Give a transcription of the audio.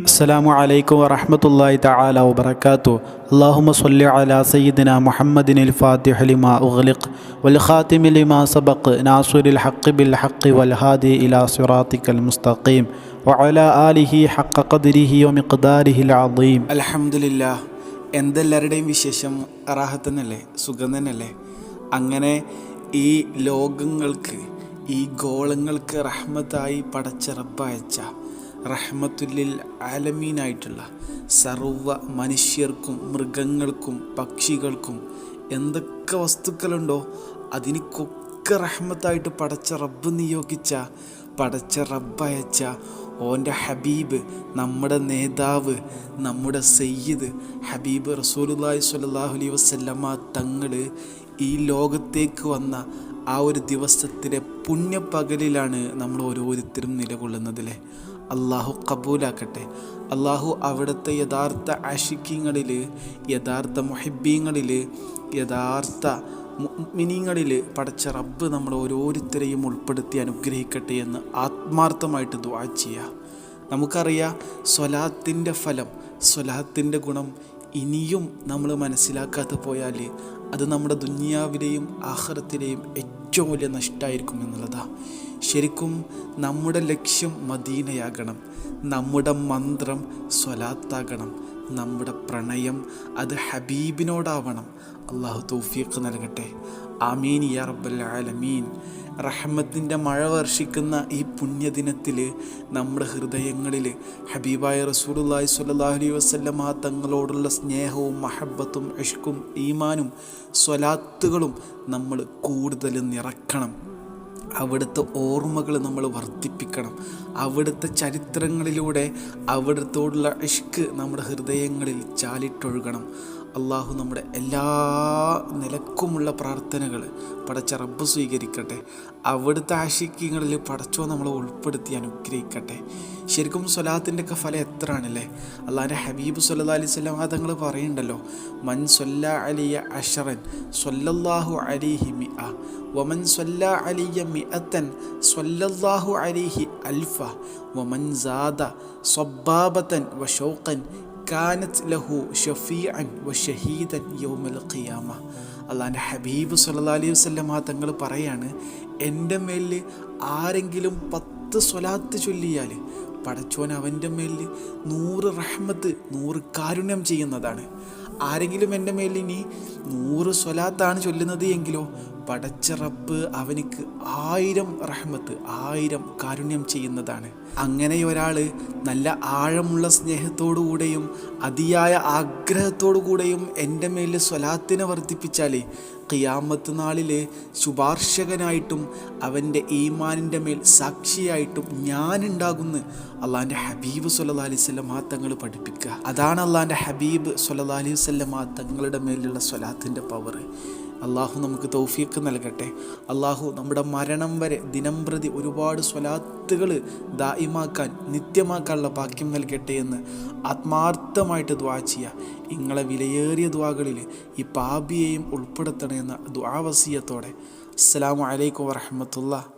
അസ്സലാമു അലൈക്കും വറഹ്മത്തുള്ളാഹി തആല വബറകാതുഹു. അല്ലാഹുമ്മ സ്വല്ലി അലാ സയ്യിദിനാ മുഹമ്മദിനിൽ ഫാത്തിഹി ലിമാ ഉഗ്ലിഖ് വൽ ഖാതിമി ലിമാ സബഖ് നാസിറിൽ ഹഖ് ബിൽ ഹഖ് വൽ ഹാദി ഇലാ സിറാത്തിക്കൽ മുസ്തഖീം വഅലാ ആലിഹി ഹഖ ഖദ്രിഹി വമിഖ്ദാരിഹിൽ അദീം. അൽഹംദുലില്ലാഹ്. എന്തെല്ലാവരുടെയും വിശേഷം? റാഹത്ത് തന്നെയല്ലേ? സുഖം തന്നെയല്ലേ? അങ്ങനെ ഈ ലോകങ്ങൾക്ക്, ഈ ഗോളങ്ങൾക്ക് റഹ്മത്തായി പടച്ച റബ്ബയച്ച റഹ്മത്തുല്ലിൽ ആലമീനായിട്ടുള്ള സർവ്വ മനുഷ്യർക്കും മൃഗങ്ങൾക്കും പക്ഷികൾക്കും എന്തൊക്കെ വസ്തുക്കളുണ്ടോ അതിനൊക്കെ റഹ്മത്തായിട്ട് പടച്ച റബ്ബ് നിയോഗിച്ച പടച്ച റബ്ബയച്ച ഓൻ്റെ ഹബീബ്, നമ്മുടെ നേതാവ്, നമ്മുടെ സയ്യിദ് ഹബീബ് റസൂലുള്ളാഹി സ്വല്ലല്ലാഹു അലൈഹി വസല്ലമ തങ്ങൾ ഈ ലോകത്തേക്ക് വന്ന ആ ഒരു ദിവസത്തിലെ പുണ്യപ്പകലിലാണ് നമ്മൾ ഓരോരുത്തരും നിലകൊള്ളുന്നതിലെ. അള്ളാഹു കബൂലാക്കട്ടെ. അള്ളാഹു അവിടുത്തെ യഥാർത്ഥ ആഷിഖീങ്ങളിൽ, യഥാർത്ഥ മുഹിബ്ബീങ്ങളിൽ, യഥാർത്ഥ മുഅ്മിനീങ്ങളിൽ പടച്ച റബ്ബ് നമ്മൾ ഓരോരുത്തരെയും ഉൾപ്പെടുത്തി അനുഗ്രഹിക്കട്ടെ എന്ന് ആത്മാർത്ഥമായിട്ട് ദുആ ചെയ്യുക. നമുക്കറിയാം സ്വലാത്തിൻ്റെ ഫലം, സ്വലാത്തിൻ്റെ ഗുണം ഇനിയും നമ്മൾ മനസ്സിലാക്കാതെ പോയാൽ അത് നമ്മുടെ ദുനിയാവിലെയും ആഖിറത്തിലെയും ഏറ്റവും വലിയ നഷ്ടമായിരിക്കും എന്നുള്ളതാണ്. ശരിക്കും നമ്മുടെ ലക്ഷ്യം മദീനയാകണം, നമ്മുടെ മന്ത്രം സ്വലാത്താകണം, നമ്മുടെ പ്രണയം അത് ഹബീബിനോടാവണം. അള്ളാഹു തൗഫീഖ് നൽകട്ടെ. ആമീൻ യാ റബ്ബൽ ആലമീൻ. റഹ്മത്തിൻ്റെ മഴ വർഷിക്കുന്ന ഈ പുണ്യദിനത്തിൽ നമ്മുടെ ഹൃദയങ്ങളിൽ ഹബീബായ റസൂലുള്ളാഹി സ്വല്ലല്ലാഹു അലൈഹി വസല്ലമ തങ്ങളോടുള്ള സ്നേഹവും മഹബ്ബത്തും ഇഷ്കും ഈമാനും സ്വലാത്തുകളും നമ്മൾ കൂടുതൽ നിറക്കണം. അവിടുത്തെ ഓർമ്മകൾ നമ്മൾ വർദ്ധിപ്പിക്കണം. അവിടുത്തെ ചരിത്രങ്ങളിലൂടെ അവിടുത്തോടുള്ള ഇഷ്ക് നമ്മുടെ ഹൃദയങ്ങളിൽ ചാലിട്ടൊഴുകണം. അള്ളാഹു നമ്മുടെ എല്ലാ നിലക്കുമുള്ള പ്രാർത്ഥനകൾ പടച്ച റബ്ബ് സ്വീകരിക്കട്ടെ. അവിടുത്തെ ആശിക്യങ്ങളിൽ പടച്ചോ നമ്മളെ ഉൾപ്പെടുത്തി അനുഗ്രഹിക്കട്ടെ. ശരിക്കും സ്വലാത്തിൻ്റെ ഒക്കെ ഫലം എത്ര ആണല്ലേ? അള്ളാഹിൻ്റെ ഹബീബ് സ്വല്ലല്ലാഹു അലൈഹി വസല്ലം തങ്ങൾ പറയുന്നുണ്ടല്ലോ, മൻ സ്വല്ല അലിയ അശറൻ സ്വല്ലല്ലാഹു അലൈഹി മിഅ വമൻ സ്വല്ല അലിയ മിഅത്തൻ സ്വല്ലല്ലാഹു അലൈഹി അൽഫ വമൻ സാദ സ്വബ്ബാബതൻ വശൗഖൻ കാനത് ലഹു ഷഫീഅൻ വശഹീദൻ യൗമൽ ഖിയാമ. അള്ളാഹിൻ്റെ ഹബീബ് സ്വല്ലല്ലാഹു അലൈഹി വസല്ലം തങ്ങൾ പറയാണ്, എൻ്റെ മേലിൽ ആരെങ്കിലും 10 സ്വലാത്ത് ചൊല്ലിയാൽ പടച്ചോൻ അവൻ്റെ മേലിൽ 100 റഹ്മത്ത്, 100 കാരുണ്യം ചെയ്യുന്നതാണ്. ആരെങ്കിലും എൻ്റെ മേലിൽ ഇനി 100 സ്വലാത്താണ് ചൊല്ലുന്നത് എങ്കിലോ പടച്ച റബ്ബ് അവനിക്ക് 1000 റഹ്മത്ത്, 1000 കാരുണ്യം ചെയ്യുന്നതാണ്. അങ്ങനെ ഒരാൾ നല്ല ആഴമുള്ള സ്നേഹത്തോടുകൂടെയും അതിയായ ആഗ്രഹത്തോടു കൂടെയും എൻ്റെ മേലിൽ സ്വലാത്തിനെ വർദ്ധിപ്പിച്ചാൽ ഖിയാമത്ത് നാളിൽ ശുപാർശകനായിട്ടും അവൻ്റെ ഈമാനിൻ്റെ മേൽ സാക്ഷിയായിട്ടും ഞാനുണ്ടാകുന്നു അള്ളാഹിൻ്റെ ഹബീബ് സ്വല്ലല്ലാഹു അലൈഹി വസല്ലം തങ്ങൾ പഠിപ്പിക്കുക. അതാണ് അള്ളാഹിൻ്റെ ഹബീബ് സ്വല്ലല്ലാഹു അലൈഹി വസല്ലം തങ്ങളുടെ മേലുള്ള സ്വലാത്തിൻ്റെ പവർ. അള്ളാഹു നമുക്ക് തൗഫീഖ് നൽകട്ടെ. അള്ളാഹു നമ്മുടെ മരണം വരെ ദിനംപ്രതി ഒരുപാട് സ്വലാത്തുകൾ ദായിമാക്കാൻ, നിത്യമാക്കാനുള്ള ഭാഗ്യം നൽകട്ടെ എന്ന് ആത്മാർത്ഥമായിട്ട് ദുആ ചെയ്യുക. നിങ്ങളെ വിലയേറിയ ദുആകളിൽ ഈ പാപിയെയും ഉൾപ്പെടുത്തണമെന്ന ദുആ വസിയത്തോടെ. അസ്സലാമു അലൈക്കും വറഹ്മത്തുള്ളാഹി.